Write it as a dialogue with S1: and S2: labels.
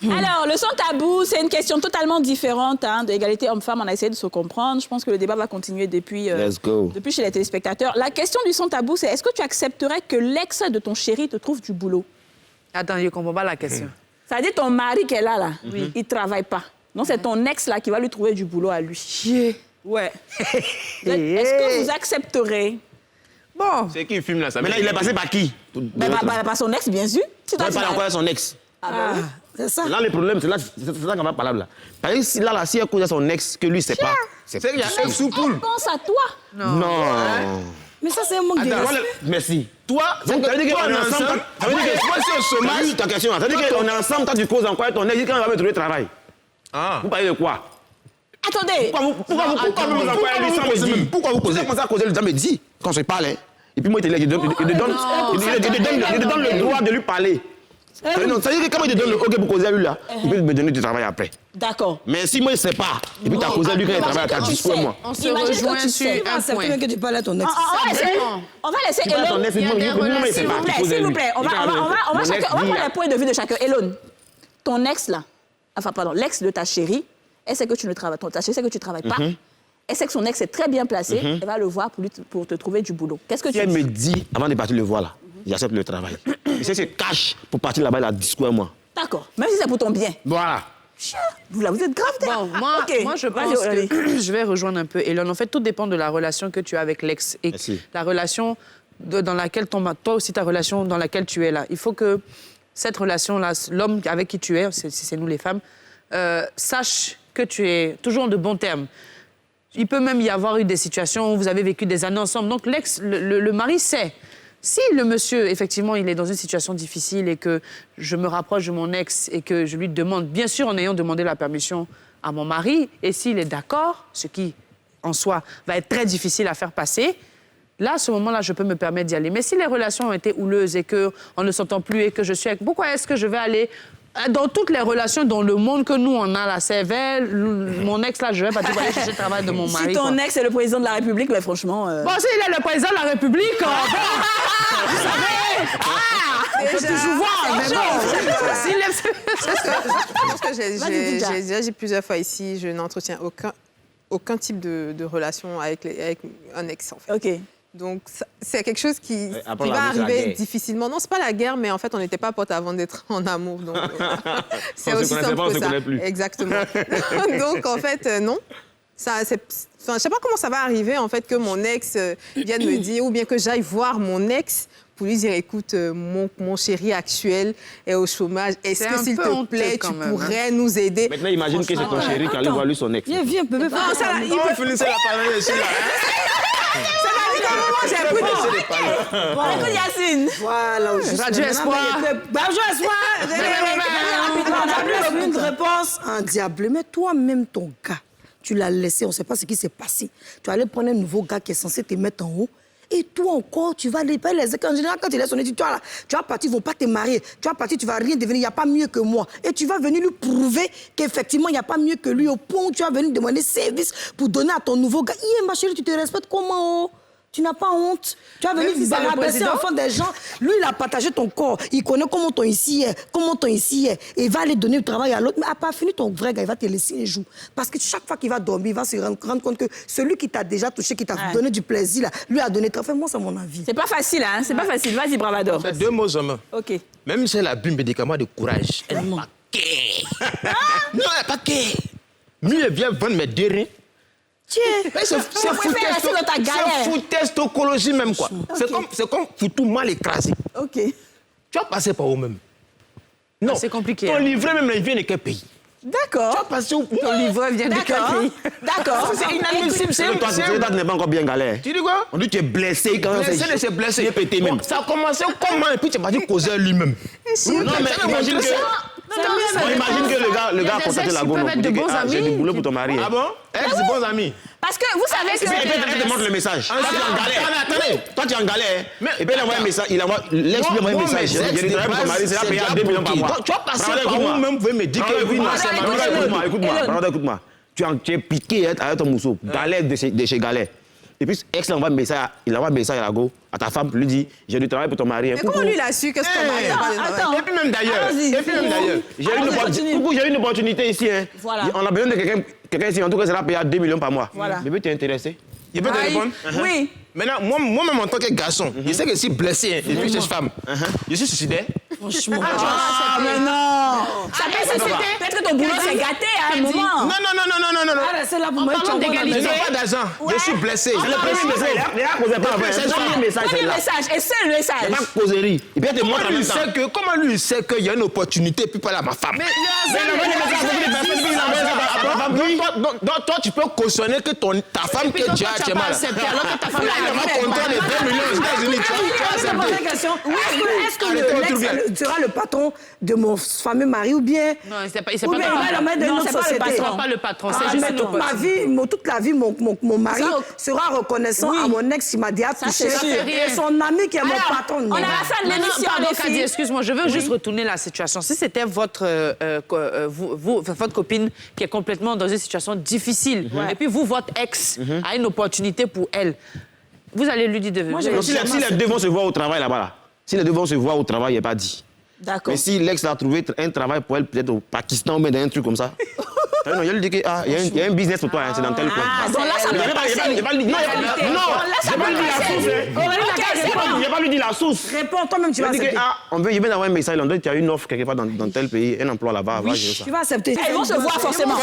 S1: Alors, le sans tabou, c'est une question totalement différente hein, de l'égalité homme-femme. On a essayé de se comprendre. Je pense que le débat va continuer depuis chez les téléspectateurs. La question du sans tabou, c'est est-ce que tu accepterais que l'ex de ton chéri te trouve du boulot?
S2: Attends, je ne comprends pas la question.
S1: Ça veut dire ton mari qui est là, il ne travaille pas. Donc, c'est ton ex là qui va lui trouver du boulot à lui. Ouais. Est-ce que vous accepterez?
S3: Bon. C'est qui fume là? Mais là, il est passé par qui?
S1: Par son ex, bien sûr.
S3: Tu dois parler encore à son ex.
S1: C'est ça.
S3: Là, le problème, c'est là qu'on va parler. Parce que si là, si elle cause à son ex, que lui, c'est pas. C'est qu'il y a un sous-poule.
S1: Elle pense à toi.
S3: Non.
S1: Mais ça, c'est un manque de respect.
S3: Merci. Toi, ça veut dire qu'on est ensemble. Ça veut dire que moi, c'est au chômage. Ta question, ça veut dire qu'on est ensemble, toi, tu causes encore avec ton ex, quand on va me trouver travail. Vous parlez de quoi?
S1: Attendez.
S3: Pourquoi vous causez? Comment ça causer le temps me dit quand je parle? Et puis moi, il te donne le droit de lui parler. Ça veut dire que quand il te donne le OK pour causer à lui là, il peut me donner du travail après.
S1: D'accord.
S3: Mais si moi, je ne sais pas, et puis tu as causé à lui quand il travaille, tu as dit quoi, moi?
S2: On se rejoint sur un point.
S4: Que tu parles à ton ex.
S1: On va laisser Elone. S'il vous plaît, on va prendre les points de vue de chacun. Elone, ton ex là, enfin pardon, l'ex de ta chérie, elle sait que tu ne travailles pas, ta chérie sait que tu ne travailles pas. Elle sait que son ex est très bien placé, elle va le voir pour te trouver du boulot. Qu'est-ce que tu dis?
S3: Si elle me dit, avant de partir le voir là, j'accepte le travail. Et si elle se cache pour partir là-bas, elle a 10 quoi, moi.
S1: D'accord, même si c'est pour ton bien.
S3: Voilà.
S1: Vous êtes grave.
S2: Bon, moi, je pense que je vais rejoindre un peu Elone. En fait, tout dépend de la relation que tu as avec l'ex et la relation dans laquelle toi aussi ta relation dans laquelle tu es là. Il faut que cette relation-là, l'homme avec qui tu es, c'est nous les femmes, sache que tu es toujours en de bons termes. Il peut même y avoir eu des situations où vous avez vécu des années ensemble. Donc l'ex, le mari sait. Si le monsieur, effectivement, il est dans une situation difficile et que je me rapproche de mon ex et que je lui demande, bien sûr en ayant demandé la permission à mon mari, et s'il est d'accord, ce qui, en soi, va être très difficile à faire passer, là, à ce moment-là, je peux me permettre d'y aller. Mais si les relations ont été houleuses et qu'on ne s'entend plus et que je suis avec... Pourquoi est-ce que je vais aller... Dans toutes les relations, dans le monde que nous, on a, la CVL, mon ex, là, je vais pas aller chercher le travail de mon mari.
S1: Si ton ex est le président de la République, mais franchement...
S2: Bon, s'il est le président de la République, vous savez, on peut toujours voir, mais bon...
S5: Je pense que j'ai déjà dit plusieurs fois ici, je n'entretiens aucun type de relation avec un ex, en fait.
S1: OK.
S5: Donc, c'est quelque chose qui va arriver difficilement. Non, c'est pas la guerre, mais en fait, on n'était pas potes avant d'être en amour. Donc, c'est aussi simple que ça. Exactement. Donc, en fait, non. Je sais pas comment ça va arriver, en fait, que mon ex vienne me dire, ou bien que j'aille voir mon ex pour lui dire, écoute, mon chéri actuel est au chômage. Est-ce que, s'il te plaît, tu pourrais nous aider?
S3: Maintenant, imagine que c'est ton chéri qui allait voir lui son ex.
S4: Viens, bébé.
S5: Il peut finir la parole ici, là.
S1: Bon, écoute Yacine.
S4: Voilà.
S2: Radio Espoir.
S4: Radio Espoir. On a une réponse en diable. Mais toi-même, ton gars, tu l'as laissé, on ne sait pas ce qui s'est passé. Tu allais prendre un nouveau gars qui est censé te mettre en haut. Et toi encore, tu vas les en général, quand tu laisses, on dit, tu vas partir, ils ne vont pas te marier. Tu vas partir, tu ne vas rien devenir, il n'y a pas mieux que moi. Et tu vas venir lui prouver qu'effectivement, il n'y a pas mieux que lui. Au point où tu vas venir demander service pour donner à ton nouveau gars. Ma chérie, tu te respectes comment, oh? Tu n'as pas honte. Tu as venu rabaisser enfant des gens. Lui, il a partagé ton corps. Il connaît comment ton ici est, Et il va aller donner le travail à l'autre. Mais à pas fini, ton vrai gars, il va te laisser un jour. Parce que chaque fois qu'il va dormir, il va se rendre compte que celui qui t'a déjà touché, qui t'a donné du plaisir, là, lui a donné... Enfin, moi, c'est mon avis.
S1: C'est pas facile, hein? C'est pas facile. Vas-y, Bravador.
S6: C'est 2 mots seulement.
S1: OK.
S6: Même si elle a bu un médicament de courage, elle n'a pas qu'est. Non, elle n'a pas qu'est. Mieux, elle vient vendre mes dérins. C'est foutestocologie même, quoi. C'est comme foutu mal écrasé.
S1: OK.
S6: Tu vas passer par où même? Non,
S2: c'est compliqué.
S6: Ton livret même, il vient de quel pays?
S1: D'accord.
S6: Tu vas passer où?
S2: Ton livret vient de quel pays?
S1: D'accord.
S6: C'est inadmissible.
S3: Toi, tu n'es pas encore bien galère.
S6: Tu dis quoi?
S3: On dit que tu es blessé quand
S6: blessé, c'est blessé.
S3: Il est pété même.
S6: Ça a commencé comment? Et puis tu es parti causer lui-même.
S3: Non, mais imagine que le gars a contacté la gomme. J'ai du boulot pour ton mari.
S6: Ah bon? C'est bons amis.
S1: Parce que vous savez que...
S3: Elle te montre le message. Toi, tu es en galère. Attendez. Toi, tu es en galère. Et puis, il envoie un message. Laisse-lui envoyer un message. J'ai travaillé pour ton mari, c'est là payé à 2 millions par mois.
S6: Tu vas passer par où même, vous pouvez me dire que...
S3: Écoute-moi. Tu es piqué avec ton mousseau. Galère de chez Galère. Et puis, ex, il envoie un message à la go, à ta femme, lui dit, j'ai du travail pour ton mari.
S5: Mais comment lui, il a su que c'est ton mari?
S1: Attends.
S6: Et puis même d'ailleurs,
S3: j'ai une opportunité ici. Hein.
S1: Voilà.
S3: On a besoin de quelqu'un ici, en tout cas, ça va payer à 2 millions par mois.
S1: Voilà.
S3: Bébé, t'es intéressé?
S6: il peut te répondre.
S1: Oui.
S6: Maintenant, moi-même en tant que garçon, je sais que je suis blessé, et puis je suis femme. Je suis suicidaire.
S4: Franchement.
S1: Ah, mais non. Ça peut-être que ton boulot s'est gâté à un moment.
S6: Non.
S4: Ah, c'est là pour moi.
S6: Je n'ai pas d'argent. Je suis blessé.
S3: Le premier message,
S1: Et c'est le message.
S3: Il n'y a pas de causerie. Il peut te montrer en même temps.
S6: Comment lui, il sait qu'il y a une opportunité et puis parler à ma femme? Donc, toi, tu peux cautionner que ta femme que tu as actuellement.
S2: Alors que ta femme
S6: va compter les 2 millions aux États-Unis.
S4: Est-ce que l'ex sera le patron de mon fameux mari ou bien...
S2: Non, c'est pas
S4: Ou bien il va la mettre dans une autre société.
S2: C'est pas le patron, c'est juste
S4: toute la vie, mon mari sera reconnaissant à mon ex qui m'a déjà touché. Et son ami qui est mon patron.
S1: On a la fin de l'émission, les filles.
S2: Excuse-moi, je veux juste retourner la situation. Si c'était votre copine qui est complètement dans une situation difficile, et puis vous, votre ex, a une opportunité pour elle, vous allez lui dire de...
S3: Si les deux vont se voir au travail là-bas, si les deux vont se voir au travail, il n'est pas dit.
S1: D'accord.
S3: Mais si l'ex a trouvé un travail pour elle, peut-être au Pakistan ou bien dans un truc comme ça, non, il lui dit qu'il y a un business pour toi, c'est dans tel coin.
S1: Donc là, ça peut passer.
S3: Il va lui dire la source.
S4: Réponds, toi-même, tu vas accepter.
S3: On veut bien avoir un message, on dit qu'il y a une offre quelque part dans tel pays, un emploi là-bas.
S4: Tu vas accepter.
S1: Ils vont se voir forcément.